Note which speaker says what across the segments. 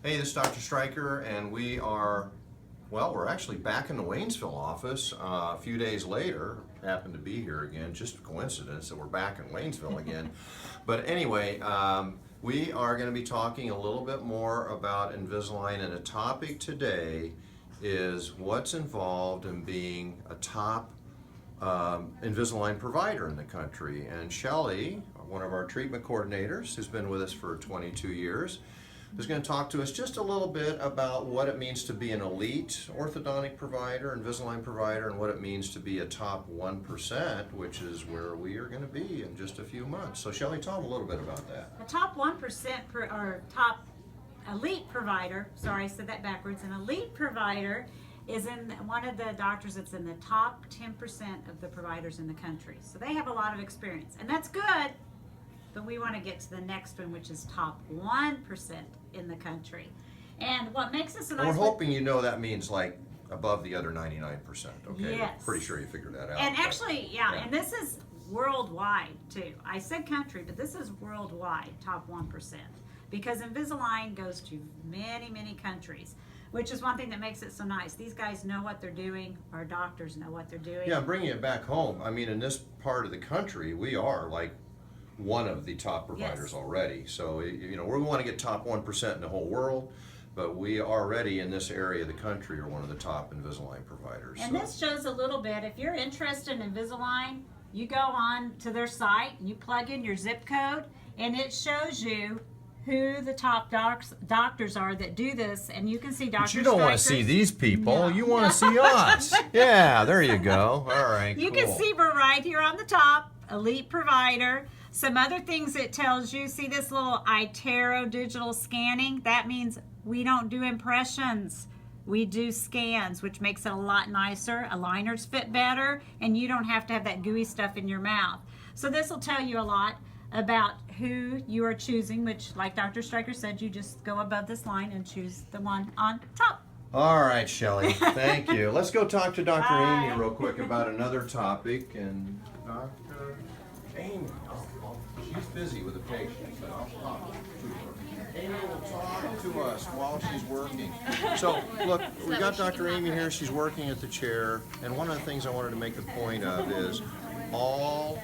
Speaker 1: Hey, this is Dr. Stryker, and we are, well, we're actually back in the Waynesville office a few days later. Happened to be here again, just a coincidence that we're back in Waynesville again. But anyway, we are going to be talking a little bit more about Invisalign, and the topic today is what's involved in being a top Invisalign provider in the country. And Shelley, one of our treatment coordinators, who's been with us for 22 years, is going to talk to us just a little bit about what it means to be an elite orthodontic provider, Invisalign provider, and what it means to be a top 1%, which is where we are going to be in just a few months. So Shelley, tell them a little bit about that.
Speaker 2: A top 1% or top elite provider, sorry I said that backwards, an elite provider is in one of the doctors that's in the top 10% of the providers in the country. So they have a lot of experience, and that's good. But we want to get to the next one, which is top 1% in the country. And what makes us a nice...
Speaker 1: And we're hoping you know that means like above the other 99%, okay?
Speaker 2: Yes.
Speaker 1: Pretty sure you figured that out.
Speaker 2: And actually, yeah, and this is worldwide too. I said country, but this is worldwide, top 1%. Because Invisalign goes to many, many countries, which is one thing that makes it so nice. These guys know what they're doing. Our doctors know what they're doing.
Speaker 1: Yeah, bringing it back home, I mean, in this part of the country, we are like one of the top providers already. So, you know, we want to get top 1% in the whole world, but we already in this area of the country are one of the top Invisalign providers.
Speaker 2: And this shows a little bit. If you're interested in Invisalign, you go on to their site, you plug in your zip code, and it shows you who the top doctors are that do this, and you can see Dr.
Speaker 1: But you don't want to see these people.
Speaker 2: No.
Speaker 1: You want to see us. Yeah, there you go. All right,
Speaker 2: You
Speaker 1: cool.
Speaker 2: can see we're right here on the top, elite provider. Some other things it tells you, see this little iTero digital scanning? That means we don't do impressions. We do scans, which makes it a lot nicer. Aligners fit better, and you don't have to have that gooey stuff in your mouth. So this will tell you a lot about who you are choosing, which, like Dr. Stryker said, you just go above this line and choose the one on top.
Speaker 1: All right, Shelley, thank you. Let's go talk to Dr.
Speaker 2: Bye.
Speaker 1: Amy real quick about another topic. And Dr. Amy, she's busy with a patient, but I'll talk to her. Amy will talk to us while she's working. So, look, we got Dr. Amy here. She's working at the chair. And one of the things I wanted to make a point of is all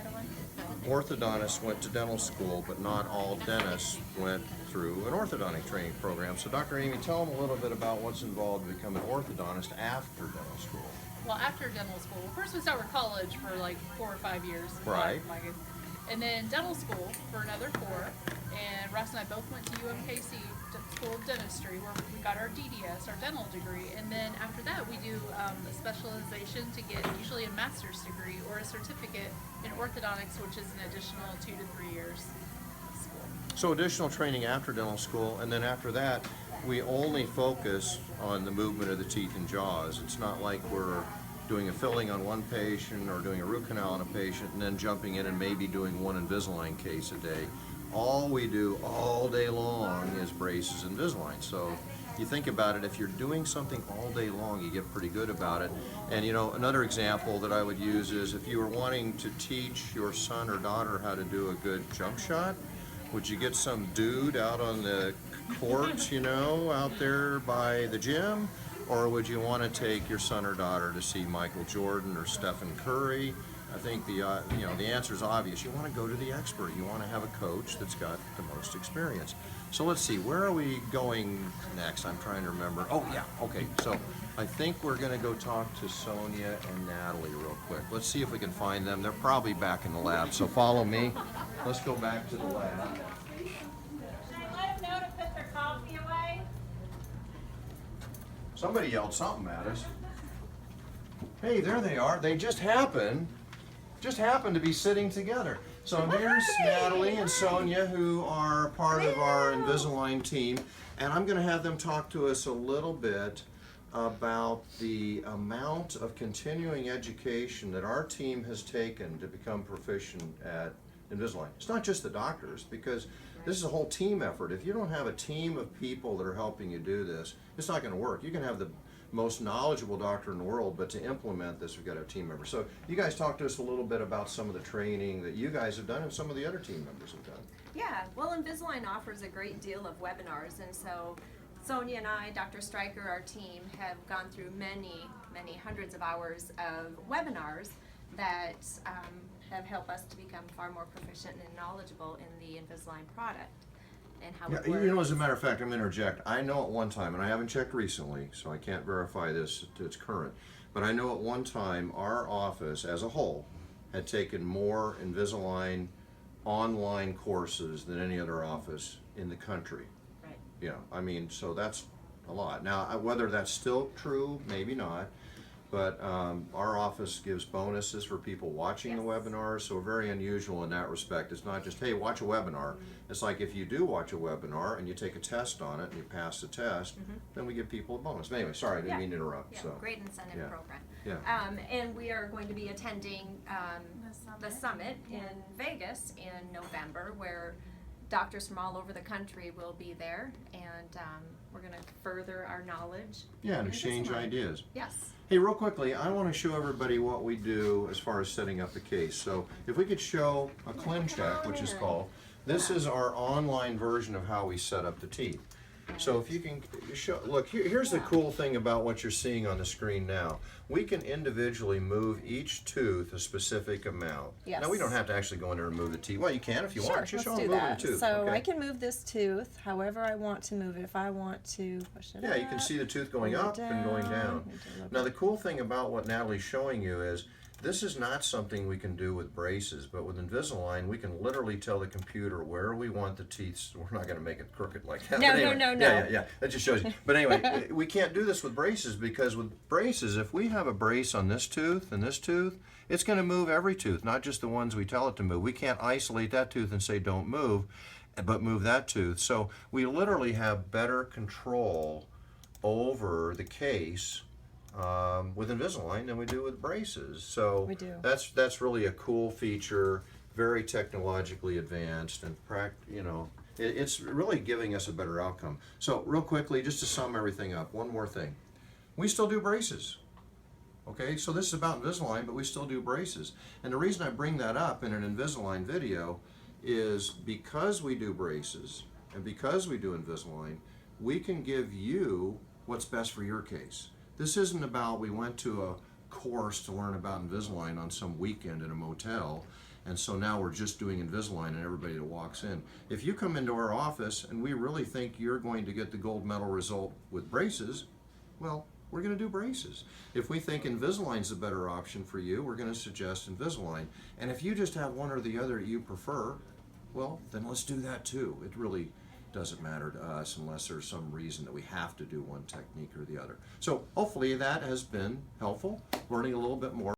Speaker 1: orthodontists went to dental school, but not all dentists went through an orthodontic training program. So Dr. Amy, tell them a little bit about what's involved to become an orthodontist after dental school.
Speaker 3: Well, after dental school, first we start with college for like 4 or 5 years.
Speaker 1: Right.
Speaker 3: And then dental school for another 4. And Russ and I both went to UMKC School of Dentistry, where we got our DDS, our dental degree. And then after that, we do a specialization to get usually a master's degree or a certificate in orthodontics, which is an additional 2 to 3 years of school.
Speaker 1: So additional training after dental school, and then after that, we only focus on the movement of the teeth and jaws. It's not like we're doing a filling on one patient or doing a root canal on a patient and then jumping in and maybe doing one Invisalign case a day. All we do all day long is braces and Invisalign. So you think about it, if you're doing something all day long, you get pretty good about it. And you know, another example that I would use is if you were wanting to teach your son or daughter how to do a good jump shot, would you get some dude out on the court, you know, out there by the gym? Or would you want to take your son or daughter to see Michael Jordan or Stephen Curry? I think the answer is obvious. You want to go to the expert. You want to have a coach that's got the most experience. So let's see, where are we going next? I'm trying to remember. Oh yeah, okay. So I think we're going to go talk to Sonia and Natalie real quick. Let's see if we can find them. They're probably back in the lab. So follow me. Let's go back to the lab.
Speaker 2: Should I let them know to put their coffee away?
Speaker 1: Somebody yelled something at us. Hey, there they are. They just happened to be sitting together. So there's Natalie and Sonia, who are part of our Invisalign team, and I'm going to have them talk to us a little bit about the amount of continuing education that our team has taken to become proficient at Invisalign. It's not just the doctors, because this is a whole team effort. If you don't have a team of people that are helping you do this, it's not going to work. You can have the most knowledgeable doctor in the world, but to implement this, we've got to have team members. So you guys talk to us a little bit about some of the training that you guys have done and some of the other team members have done.
Speaker 4: Yeah, well, Invisalign offers a great deal of webinars, and so Sonia and I, Dr. Stryker, our team, have gone through many hundreds of hours of webinars that have helped us to become far more proficient and knowledgeable in the Invisalign product and how
Speaker 1: Yeah,
Speaker 4: it works.
Speaker 1: you know, as a matter of fact, I'm going to interject. I know at one time, and I haven't checked recently, so I can't verify this to its current, but I know at one time our office as a whole had taken more Invisalign online courses than any other office in the country.
Speaker 4: Right.
Speaker 1: Yeah, I mean, so that's a lot. Now, whether that's still true, maybe not, but our office gives bonuses for people watching the
Speaker 4: Yes.
Speaker 1: webinars, so we're very unusual in that respect. It's not just, hey, watch a webinar. It's like if you do watch a webinar and you take a test on it and you pass the test, then we give people a bonus. Anyway, sorry, I didn't
Speaker 4: Yeah.
Speaker 1: mean to interrupt.
Speaker 4: Yeah,
Speaker 1: So.
Speaker 4: great incentive
Speaker 1: Yeah.
Speaker 4: program.
Speaker 1: Yeah.
Speaker 4: And we are going to be attending the summit in Vegas in November, where doctors from all over the country will be there, and we're going to further our knowledge.
Speaker 1: Yeah, and
Speaker 4: in
Speaker 1: exchange
Speaker 4: Invisalign.
Speaker 1: ideas.
Speaker 4: Yes.
Speaker 1: Hey, real quickly, I want to show everybody what we do as far as setting up a case. So if we could show a ClinCheck, which is called, this is our online version of how we set up the teeth. So if you can show, look, here's the cool thing about what you're seeing on the screen now. We can individually move each tooth a specific amount.
Speaker 5: Yes.
Speaker 1: Now, we don't have to actually go in there and move the teeth. Well, you can if you
Speaker 5: Sure,
Speaker 1: want. Just
Speaker 5: let's
Speaker 1: show
Speaker 5: do
Speaker 1: them moving
Speaker 5: that.
Speaker 1: the tooth.
Speaker 5: So
Speaker 1: okay?
Speaker 5: I can move this tooth however I want to move it. If I want to push it
Speaker 1: Yeah,
Speaker 5: up,
Speaker 1: you can see the tooth going
Speaker 5: pull it
Speaker 1: up and going down.
Speaker 5: need to look
Speaker 1: Now, the cool thing about what Natalie's showing you is this is not something we can do with braces, but with Invisalign, we can literally tell the computer where we want the teeth. We're not going to make it crooked like that.
Speaker 5: No,
Speaker 1: but anyway,
Speaker 5: no.
Speaker 1: Yeah. That just shows you. But anyway, we can't do this with braces because with braces, if we have a brace on this tooth and this tooth, it's going to move every tooth, not just the ones we tell it to move. We can't isolate that tooth and say don't move, but move that tooth. So we literally have better control over the case with Invisalign than we do with braces. So
Speaker 5: We do.
Speaker 1: that's really a cool feature, very technologically advanced, and it's really giving us a better outcome. So real quickly, just to sum everything up, one more thing. We still do braces. Okay, so this is about Invisalign, but we still do braces. And the reason I bring that up in an Invisalign video is because we do braces and because we do Invisalign, we can give you what's best for your case. This isn't about we went to a course to learn about Invisalign on some weekend in a motel, and so now we're just doing Invisalign and everybody that walks in. If you come into our office and we really think you're going to get the gold medal result with braces, well, we're going to do braces. If we think Invisalign's the better option for you, we're going to suggest Invisalign. And if you just have one or the other you prefer, well, then let's do that too. It really doesn't matter to us unless there's some reason that we have to do one technique or the other. So hopefully that has been helpful, learning a little bit more.